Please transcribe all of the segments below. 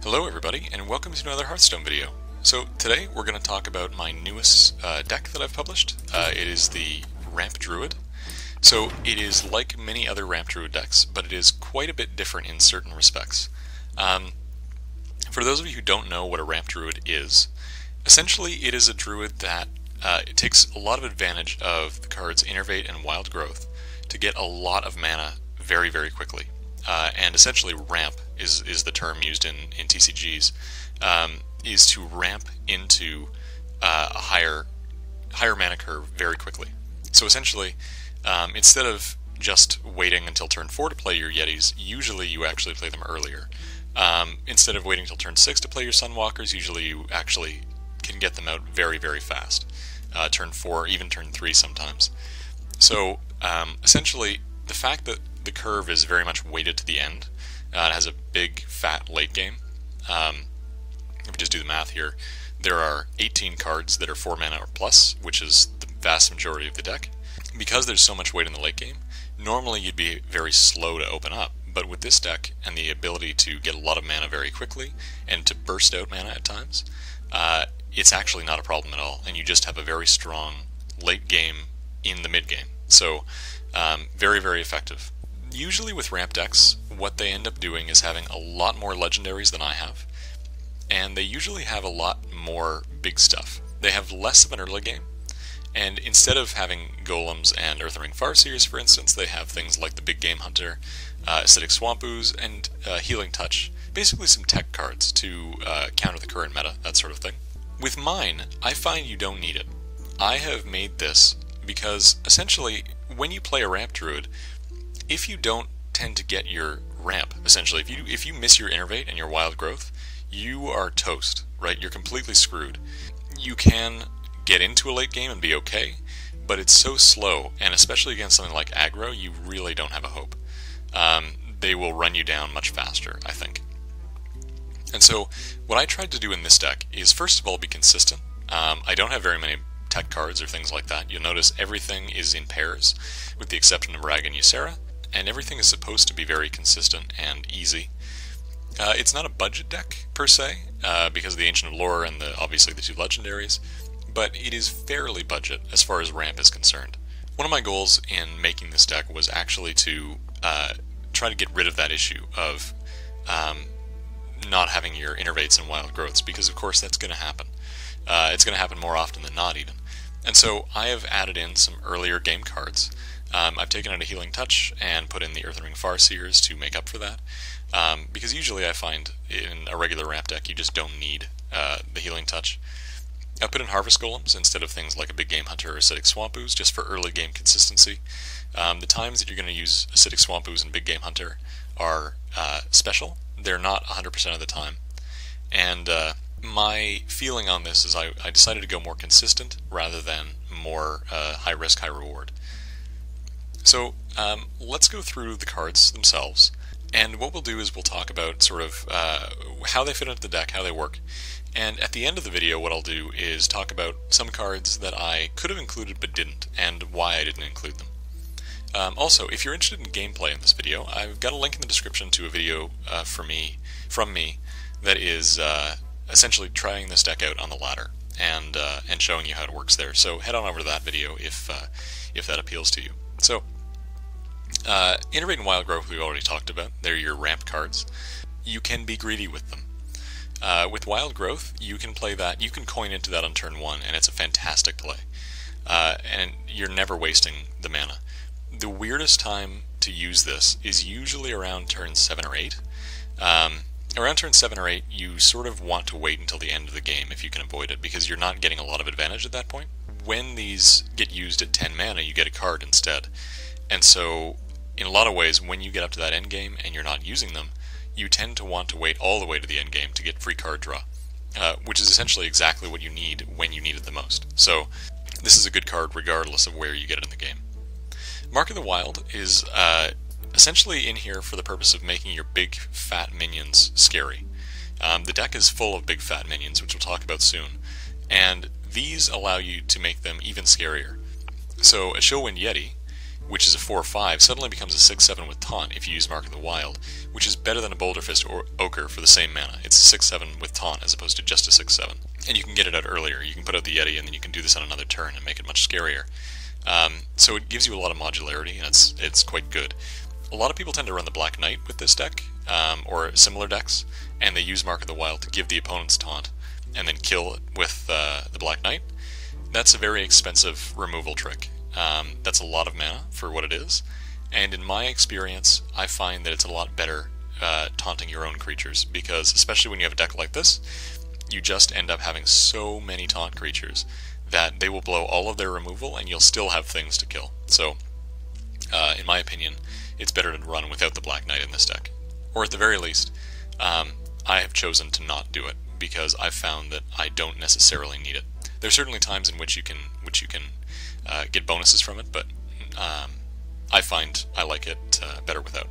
Hello everybody, and welcome to another Hearthstone video. So today we're going to talk about my newest deck that I've published. It is the Ramp Druid. So it is like many other Ramp Druid decks, but it is quite a bit different in certain respects. For those of you who don't know what a Ramp Druid is, essentially it is a Druid that it takes a lot of advantage of the cards Innervate and Wild Growth to get a lot of mana very, very quickly. And essentially ramp is the term used in TCGs, is to ramp into a higher mana curve very quickly. So essentially, instead of just waiting until turn 4 to play your Yetis, usually you actually play them earlier. Instead of waiting until turn 6 to play your Sunwalkers, usually you actually can get them out very, very fast. Turn 4, even turn 3 sometimes. So essentially, the fact that the curve is very much weighted to the end, it has a big fat late game. If we just do the math here, there are 18 cards that are 4 mana or plus, which is the vast majority of the deck. Because there's so much weight in the late game, normally you'd be very slow to open up, but with this deck and the ability to get a lot of mana very quickly and to burst out mana at times, it's actually not a problem at all, and you just have a very strong late game in the mid game. So very, very effective. Usually with ramp decks, what they end up doing is having a lot more legendaries than I have, and they usually have a lot more big stuff. They have less of an early game, and instead of having golems and Earthring Farseers, for instance, they have things like the Big Game Hunter, Acidic Swamp Ooze, and Healing Touch. Basically some tech cards to counter the current meta, that sort of thing. With mine, I find you don't need it. I have made this because, essentially, when you play a Ramp Druid, if you don't tend to get your ramp, essentially, if you miss your Innervate and your Wild Growth, you are toast, right? You're completely screwed. You can get into a late game and be okay, but it's so slow, and especially against something like aggro, you really don't have a hope. They will run you down much faster, I think. And so, what I tried to do in this deck is, first of all, be consistent. I don't have very many tech cards or things like that. You'll notice everything is in pairs, with the exception of Rag and Ysera, and everything is supposed to be very consistent and easy. It's not a budget deck, per se, because of the Ancient of Lore and obviously the two legendaries, but it is fairly budget as far as ramp is concerned. One of my goals in making this deck was actually to try to get rid of that issue of not having your Innervates and Wild Growths, because of course that's going to happen. It's going to happen more often than not, even. And so I have added in some earlier game cards. I've taken out a Healing Touch and put in the Earthring Farseers to make up for that, because usually I find in a regular ramp deck you just don't need the Healing Touch. I've put in Harvest Golems instead of things like a Big Game Hunter or Acidic Swamp Ooze, just for early game consistency. The times that you're going to use Acidic Swamp Ooze and Big Game Hunter are special. They're not 100% of the time. And my feeling on this is I decided to go more consistent rather than more high risk, high reward. So let's go through the cards themselves, and what we'll do is we'll talk about sort of how they fit into the deck, how they work, and at the end of the video what I'll do is talk about some cards that I could have included but didn't, and why I didn't include them. Also, if you're interested in gameplay in this video, I've got a link in the description to a video from me that is essentially trying this deck out on the ladder and showing you how it works there. So head on over to that video if that appeals to you. So, Innervate and Wild Growth we've already talked about. They're your ramp cards. You can be greedy with them. With Wild Growth, you can play that, you can coin into that on turn 1, and it's a fantastic play. And you're never wasting the mana. The weirdest time to use this is usually around turn 7 or 8. Around turn 7 or 8, you sort of want to wait until the end of the game if you can avoid it, because you're not getting a lot of advantage at that point. When these get used at 10 mana, you get a card instead. And so, in a lot of ways, when you get up to that end game and you're not using them, you tend to want to wait all the way to the end game to get free card draw, which is essentially exactly what you need when you need it the most. So, this is a good card regardless of where you get it in the game. Mark of the Wild is essentially in here for the purpose of making your big fat minions scary. The deck is full of big fat minions, which we'll talk about soon, and these allow you to make them even scarier. So a Showwind Yeti which is a 4/5, suddenly becomes a 6/7 with Taunt if you use Mark of the Wild, which is better than a Boulder Fist or Ochre for the same mana. It's a 6/7 with Taunt as opposed to just a 6/7. And you can get it out earlier. You can put out the Yeti and then you can do this on another turn and make it much scarier. So it gives you a lot of modularity, and it's quite good. A lot of people tend to run the Black Knight with this deck, or similar decks, and they use Mark of the Wild to give the opponent's Taunt, and then kill it with the Black Knight. That's a very expensive removal trick. That's a lot of mana for what it is, and in my experience, I find that it's a lot better taunting your own creatures, because especially when you have a deck like this, you just end up having so many taunt creatures that they will blow all of their removal and you'll still have things to kill. So, in my opinion, it's better to run without the Black Knight in this deck. Or at the very least, I have chosen to not do it, because I've found that I don't necessarily need it. There's certainly times in which you can get bonuses from it, but I find I like it better without.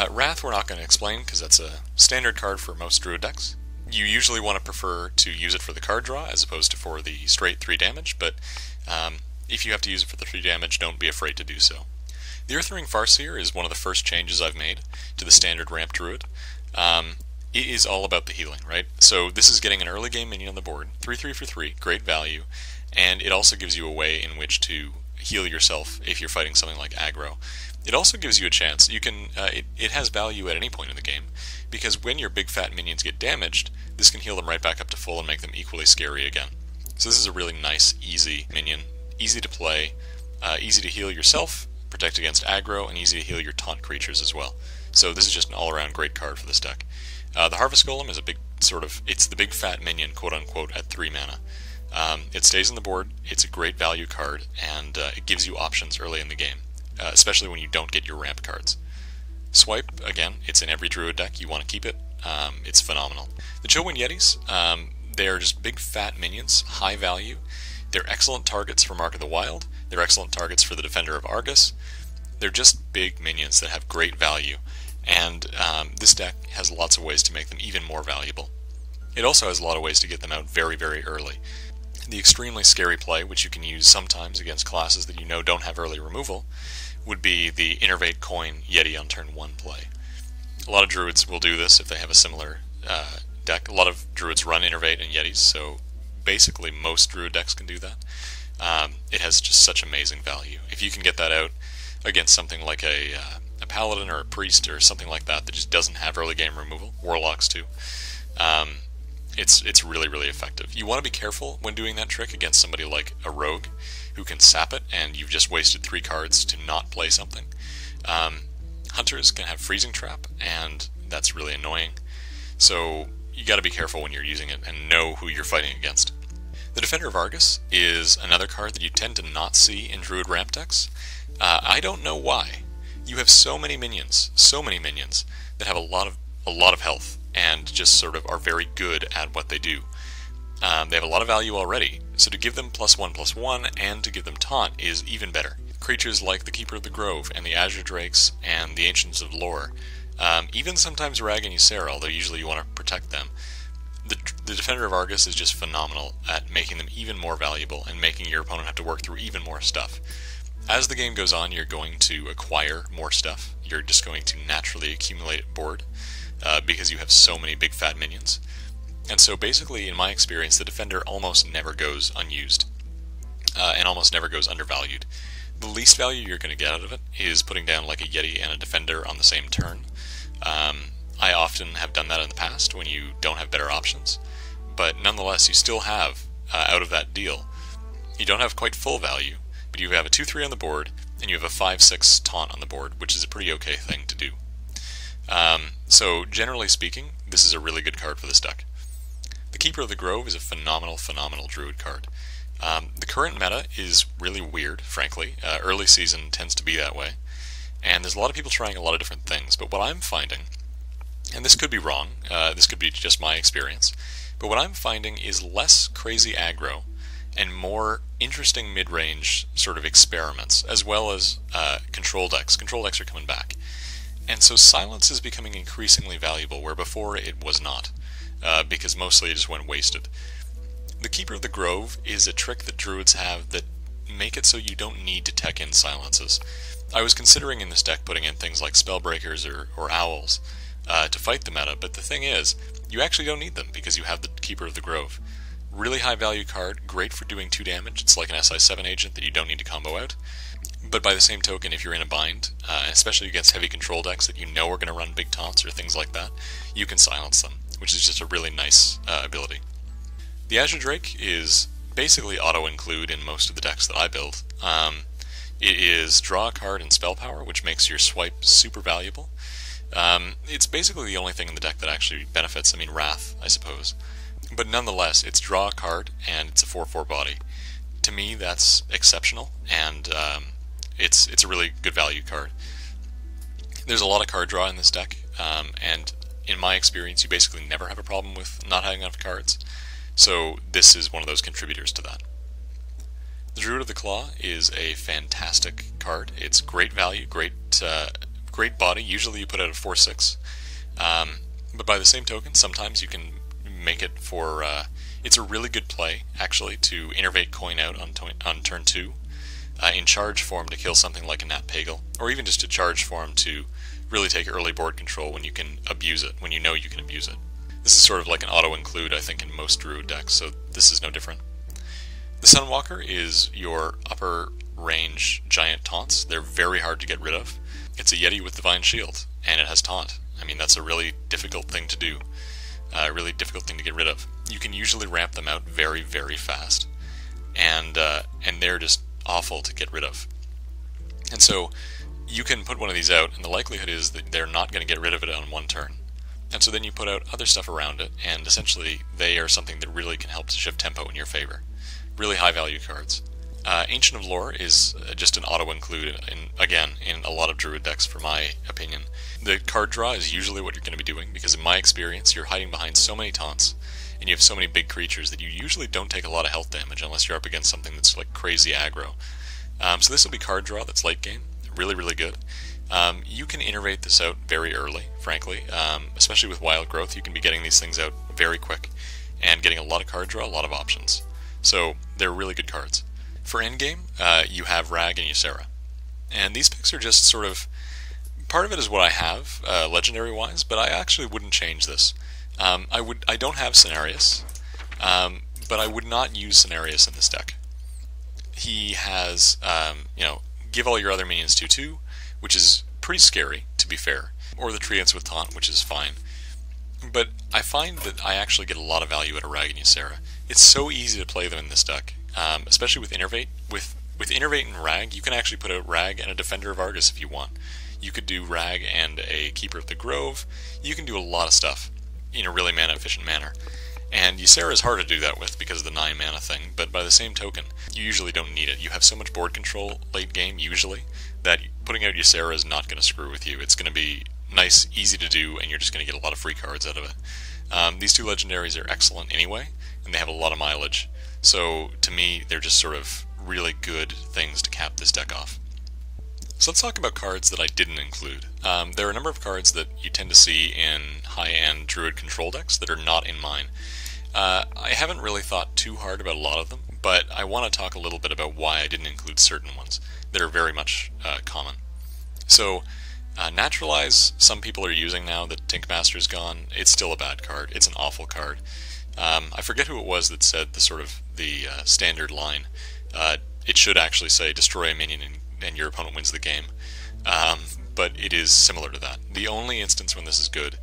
Wrath we're not going to explain, because that's a standard card for most Druid decks. You usually want to prefer to use it for the card draw as opposed to for the straight 3 damage, but if you have to use it for the 3 damage, don't be afraid to do so. The Earthring Farseer is one of the first changes I've made to the standard ramp Druid. It is all about the healing, right? So this is getting an early game minion on the board, 3/3 for 3, great value, and it also gives you a way in which to heal yourself if you're fighting something like aggro. It also gives you a chance. You can. It has value at any point in the game, because when your big fat minions get damaged, this can heal them right back up to full and make them equally scary again. So this is a really nice, easy minion, easy to play, easy to heal yourself, protect against aggro, and easy to heal your taunt creatures as well. So this is just an all-around great card for this deck. The Harvest Golem is a big it's the big fat minion, quote-unquote, at 3 mana. It stays on the board, it's a great value card, and it gives you options early in the game, especially when you don't get your ramp cards. Swipe, again, it's in every Druid deck, you want to keep it, it's phenomenal. The Chillwind Yetis, they're just big fat minions, high value, they're excellent targets for Mark of the Wild, they're excellent targets for the Defender of Argus, they're just big minions that have great value, and this deck has lots of ways to make them even more valuable. It also has a lot of ways to get them out very, very early. The extremely scary play, which you can use sometimes against classes that you know don't have early removal, would be the Innervate Coin Yeti on turn 1 play. A lot of Druids will do this if they have a similar deck. A lot of Druids run Innervate and Yetis, so basically most Druid decks can do that. It has just such amazing value. If you can get that out against something like a Paladin or a Priest or something like that that just doesn't have early game removal, Warlocks too, it's really, really effective. You want to be careful when doing that trick against somebody like a Rogue who can sap it and you've just wasted 3 cards to not play something. Hunters can have Freezing Trap, and that's really annoying. So you got to be careful when you're using it and know who you're fighting against. The Defender of Argus is another card that you tend to not see in Druid ramp decks. I don't know why. You have so many minions that have a lot of health and just sort of are very good at what they do. They have a lot of value already, so to give them +1/+1 and to give them taunt is even better. Creatures like the Keeper of the Grove and the Azure Drakes and the Ancients of Lore, even sometimes Rag and Ysera, although usually you want to protect them. The Defender of Argus is just phenomenal at making them even more valuable and making your opponent have to work through even more stuff. As the game goes on, you're going to acquire more stuff. You're just going to naturally accumulate board because you have so many big fat minions. And so basically, in my experience, the Defender almost never goes unused and almost never goes undervalued. The least value you're going to get out of it is putting down like a Yeti and a Defender on the same turn. I often have done that in the past when you don't have better options, but nonetheless, you still have, out of that deal, you don't have quite full value, but you have a 2/3 on the board, and you have a 5/6 taunt on the board, which is a pretty okay thing to do. So generally speaking, this is a really good card for this deck. The Keeper of the Grove is a phenomenal Druid card. The current meta is really weird, frankly. Early season tends to be that way, and there's a lot of people trying a lot of different things, but what I'm finding, and this could be wrong, this could be just my experience, but what I'm finding is less crazy aggro and more interesting mid-range sort of experiments, as well as control decks. Control decks are coming back. And so silence is becoming increasingly valuable, where before it was not, because mostly it just went wasted. The Keeper of the Grove is a trick that Druids have that make it so you don't need to tech in silences. I was considering in this deck putting in things like Spellbreakers or Owls to fight the meta, but the thing is, you actually don't need them because you have the Keeper of the Grove. Really high value card, great for doing 2 damage, it's like an SI7 agent that you don't need to combo out. But by the same token, if you're in a bind, especially against heavy control decks that you know are going to run big taunts or things like that, you can silence them, which is just a really nice ability. The Azure Drake is basically auto-include in most of the decks that I build. It is draw a card and spell power, which makes your swipe super valuable. It's basically the only thing in the deck that actually benefits. I mean, Wrath, I suppose. But nonetheless, it's draw a card and it's a 4/4 body. To me, that's exceptional, and it's a really good value card. There's a lot of card draw in this deck, and in my experience, you basically never have a problem with not having enough cards. So this is one of those contributors to that. The Druid of the Claw is a fantastic card. It's great value, great body. Usually you put out a 4/6, but by the same token, sometimes you can make it for. It's a really good play, actually, to innervate coin out on turn 2, in charge form to kill something like a Nat Pagal, or even just to charge form to really take early board control when you can abuse it, when you know you can abuse it. This is sort of like an auto-include, I think, in most Druid decks, so this is no different. The Sunwalker is your upper range giant taunts. They're very hard to get rid of. It's a Yeti with Divine Shield, and it has taunt. I mean, that's a really difficult thing to do. A really difficult thing to get rid of. You can usually ramp them out very, very fast, and they're just awful to get rid of. And so you can put one of these out, and the likelihood is that they're not going to get rid of it on one turn. And so then you put out other stuff around it, and essentially they are something that really can help to shift tempo in your favor. Really high value cards. Ancient of Lore is just an auto-include, again, in a lot of Druid decks, for my opinion. The card draw is usually what you're going to be doing, because in my experience, you're hiding behind so many taunts, and you have so many big creatures that you usually don't take a lot of health damage unless you're up against something that's like crazy aggro. So this will be card draw that's late game. Really, really good. You can innervate this out very early, frankly. Especially with Wild Growth, you can be getting these things out very quick, and getting a lot of card draw, a lot of options. So they're really good cards. For endgame, you have Rag and Ysera. And these picks are just sort of... Part of it is what I have, legendary-wise, but I actually wouldn't change this. I don't have Cenarius, but I would not use Cenarius in this deck. He has, give all your other minions 2/2, which is pretty scary, to be fair, or the Treants with Taunt, which is fine. But I find that I actually get a lot of value out of Rag and Ysera. It's so easy to play them in this deck, especially with Innervate. With Innervate and Rag, you can actually put out Rag and a Defender of Argus if you want. You could do Rag and a Keeper of the Grove. You can do a lot of stuff in a really mana-efficient manner. And Ysera is hard to do that with because of the 9 mana thing, but by the same token, you usually don't need it. You have so much board control late game, usually, that putting out Ysera is not going to screw with you. It's going to be nice, easy to do, and you're just going to get a lot of free cards out of it. These two legendaries are excellent anyway, and they have a lot of mileage. So, to me, they're just sort of really good things to cap this deck off. So let's talk about cards that I didn't include. There are a number of cards that you tend to see in high-end Druid control decks that are not in mine. I haven't really thought too hard about a lot of them, but I want to talk a little bit about why I didn't include certain ones that are very much common. So, Naturalize, some people are using now that Tinkmaster's gone. It's still a bad card. It's an awful card. I forget who it was that said the standard line. It should actually say destroy a minion and your opponent wins the game. But it is similar to that. The only instance when this is good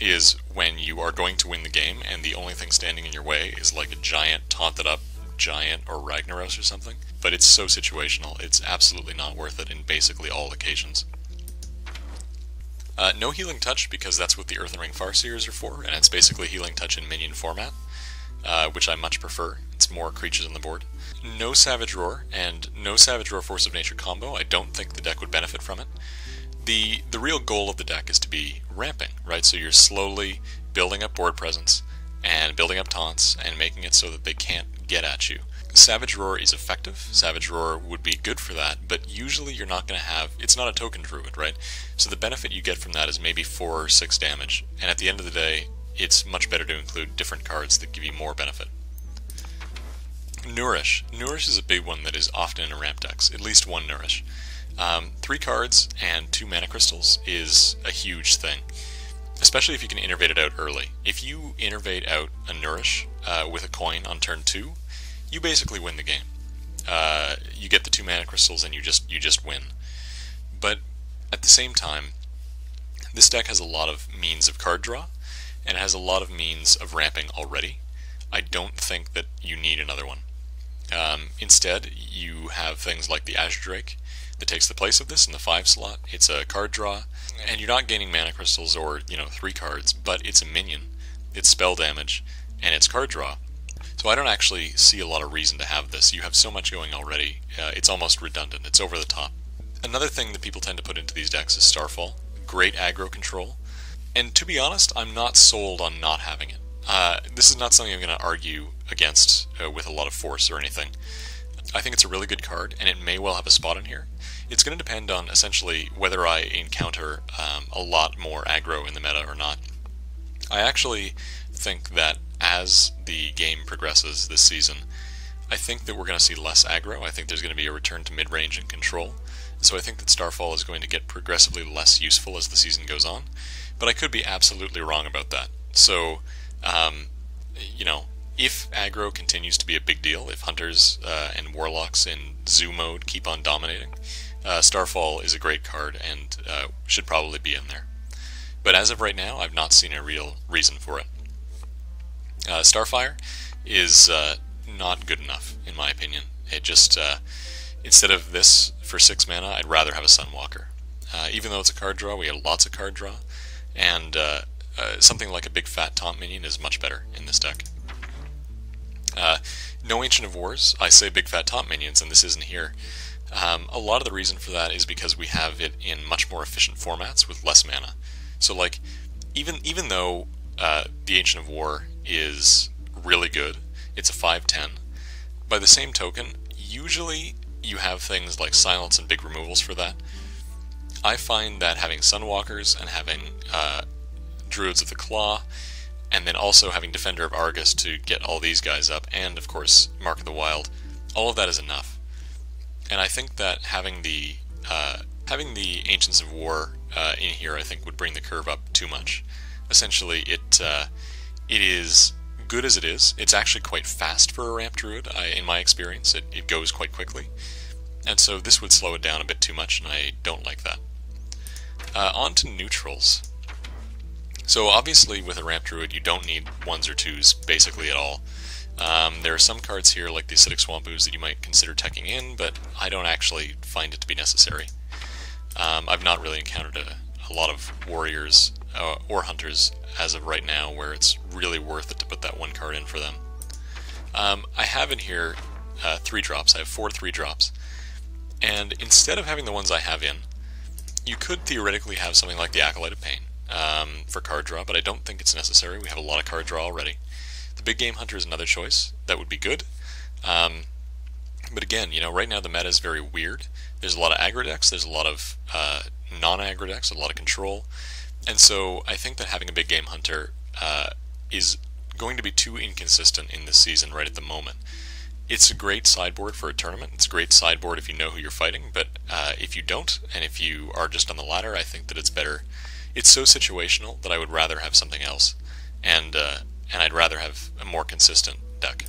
is when you are going to win the game and the only thing standing in your way is like a giant taunted up giant or Ragnaros or something. But it's so situational, it's absolutely not worth it in basically all occasions. No Healing Touch, because that's what the Earthen Ring Farseers are for, and it's basically Healing Touch in minion format, which I much prefer. It's more creatures on the board. No Savage Roar, and no Savage Roar Force of Nature combo. I don't think the deck would benefit from it. The real goal of the deck is to be ramping, right? So you're slowly building up board presence, and building up taunts, and making it so that they can't get at you. Savage Roar is effective. Savage Roar would be good for that, but usually you're not going to have... It's not a token druid, right? So the benefit you get from that is maybe 4 or 6 damage, and at the end of the day, it's much better to include different cards that give you more benefit. Nourish. Nourish is a big one that is often in ramp decks, at least one Nourish. 3 cards and 2 mana crystals is a huge thing, especially if you can innervate it out early. If you innervate out a Nourish with a coin on turn 2, you basically win the game. You get the 2 mana crystals and you just win. But at the same time, this deck has a lot of means of card draw, and it has a lot of means of ramping already. I don't think that you need another one. Instead, you have things like the Azure Drake that takes the place of this in the 5 slot. It's a card draw, and you're not gaining mana crystals or 3 cards, but it's a minion, it's spell damage, and it's card draw. So I don't actually see a lot of reason to have this. You have so much going already, it's almost redundant, it's over the top. Another thing that people tend to put into these decks is Starfall. Great aggro control, and to be honest, I'm not sold on not having it. This is not something I'm going to argue against with a lot of force or anything. I think it's a really good card, and it may well have a spot in here. It's going to depend on, essentially, whether I encounter a lot more aggro in the meta or not. I actually think that as the game progresses this season, I think that we're going to see less aggro. I think there's going to be a return to mid-range and control. So I think that Starfall is going to get progressively less useful as the season goes on, but I could be absolutely wrong about that. So, if aggro continues to be a big deal, if Hunters and Warlocks in Zoo mode keep on dominating, Starfall is a great card and should probably be in there. But as of right now, I've not seen a real reason for it. Starfire is not good enough, in my opinion. It just, instead of this for 6 mana, I'd rather have a Sunwalker. Even though it's a card draw, we have lots of card draw, and something like a big fat taunt minion is much better in this deck. No Ancient of Wars, I say big fat taunt minions, and this isn't here. A lot of the reason for that is because we have it in much more efficient formats with less mana. So, like, even though the Ancient of War is really good, it's a 5/10, by the same token, usually you have things like Silence and big removals for that. I find that having Sunwalkers and having Druids of the Claw, and then also having Defender of Argus to get all these guys up, and of course Mark of the Wild, all of that is enough. And I think that having the Ancients of War in here, I think, would bring the curve up too much. Essentially, it is good as it is. It's actually quite fast for a ramp druid, in my experience. It goes quite quickly. And so this would slow it down a bit too much, and I don't like that. On to neutrals. So obviously with a ramp druid you don't need 1s or 2s basically at all. There are some cards here like the Acidic Swamp Ooze that you might consider teching in, but I don't actually find it to be necessary. I've not really encountered a lot of warriors or hunters as of right now where it's really worth it to put that 1 card in for them. I have in here 3-drops. I have 4 3-drops. And instead of having the ones I have in, you could theoretically have something like the Acolyte of Pain for card draw, but I don't think it's necessary. We have a lot of card draw already. The Big Game Hunter is another choice. That would be good. But again, right now the meta is very weird. There's a lot of aggro decks, there's a lot of non-aggro decks, a lot of control, and so I think that having a Big Game Hunter is going to be too inconsistent in this season right at the moment. It's a great sideboard for a tournament, it's a great sideboard if you know who you're fighting, but if you don't, and if you are just on the ladder, I think that it's better. It's so situational that I would rather have something else, and I'd rather have a more consistent deck.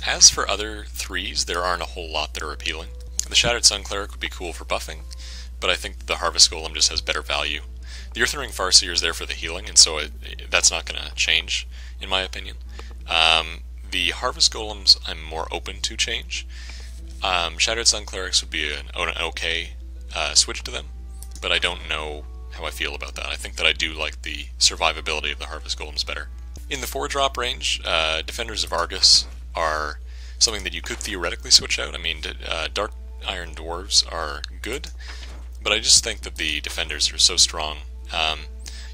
As for other 3s, there aren't a whole lot that are appealing. The Shattered Sun Cleric would be cool for buffing, but I think the Harvest Golem just has better value. The Earthring Farseer is there for the healing, and so that's not going to change, in my opinion. The Harvest Golems I'm more open to change. Shattered Sun Clerics would be an okay switch to them, but I don't know how I feel about that. I think that I do like the survivability of the Harvest Golems better. In the 4-drop range, Defenders of Argus are something that you could theoretically switch out. I mean, Dark Iron Dwarves are good, but I just think that the Defenders are so strong.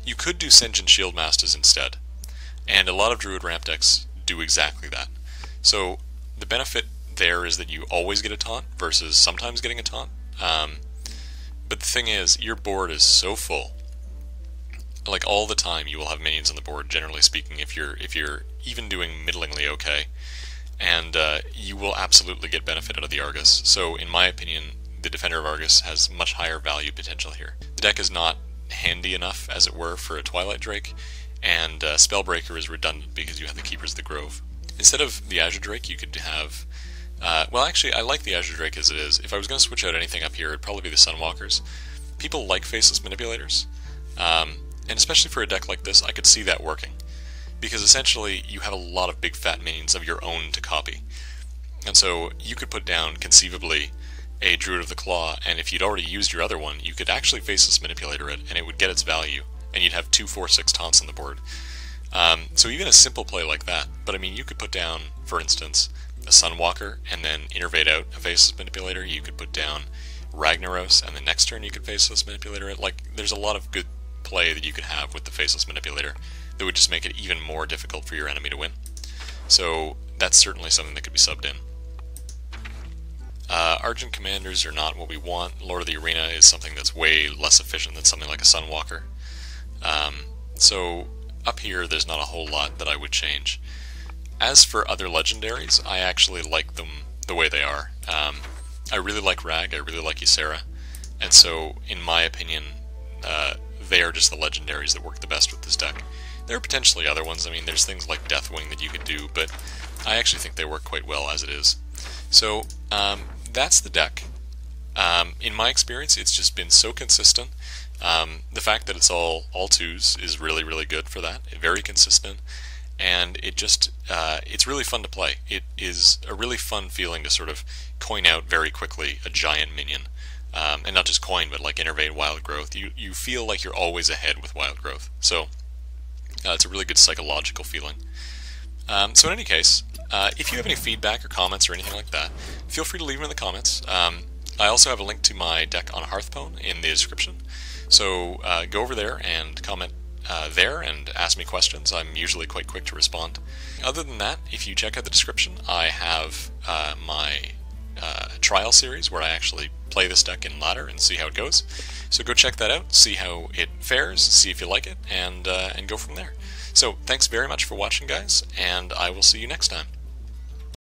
You could do Sinjin Shieldmasters instead, and a lot of Druid ramp decks do exactly that. So the benefit there is that you always get a taunt versus sometimes getting a taunt. But the thing is, your board is so full. Like all the time, you will have minions on the board. Generally speaking, if you're even doing middlingly okay, and you will absolutely get benefit out of the Argus. So in my opinion, the Defender of Argus has much higher value potential here. The deck is not handy enough, as it were, for a Twilight Drake, and Spellbreaker is redundant because you have the Keepers of the Grove. Instead of the Azure Drake, you could have... well, actually, I like the Azure Drake as it is. If I was going to switch out anything up here, it'd probably be the Sunwalkers. People like Faceless Manipulators, and especially for a deck like this, I could see that working. Because essentially, you have a lot of big fat minions of your own to copy. And so, you could put down, conceivably, a Druid of the Claw, and if you'd already used your other one, you could actually Faceless Manipulator it, and it would get its value, and you'd have 2, 4, 6 taunts on the board. So even a simple play like that, but I mean, you could put down, for instance, a Sunwalker, and then Innervate out a Faceless Manipulator. You could put down Ragnaros, and the next turn you could Faceless Manipulator it. Like, there's a lot of good play that you could have with the Faceless Manipulator that would just make it even more difficult for your enemy to win. So that's certainly something that could be subbed in. Argent Commanders are not what we want. Lord of the Arena is something that's way less efficient than something like a Sunwalker. So up here, there's not a whole lot that I would change. As for other legendaries, I actually like them the way they are. I really like Rag, I really like Ysera, and so, in my opinion, they are just the legendaries that work the best with this deck. There are potentially other ones. I mean, there's things like Deathwing that you could do, but I actually think they work quite well as it is. So, that's the deck. In my experience, it's just been so consistent. The fact that it's all 2s is really, really good for that. Very consistent, and it just, it's really fun to play. It is a really fun feeling to sort of coin out very quickly a giant minion. And not just coin, but like Innervate, Wild Growth. You feel like you're always ahead with Wild Growth. So, it's a really good psychological feeling. So in any case, if you have any feedback or comments or anything like that, feel free to leave them in the comments. I also have a link to my deck on Hearthstone in the description. So go over there and comment there and ask me questions. I'm usually quite quick to respond. Other than that, if you check out the description, I have my trial series where I actually play this deck in ladder and see how it goes. So go check that out, see how it fares, see if you like it, and go from there. So thanks very much for watching, guys, and I will see you next time.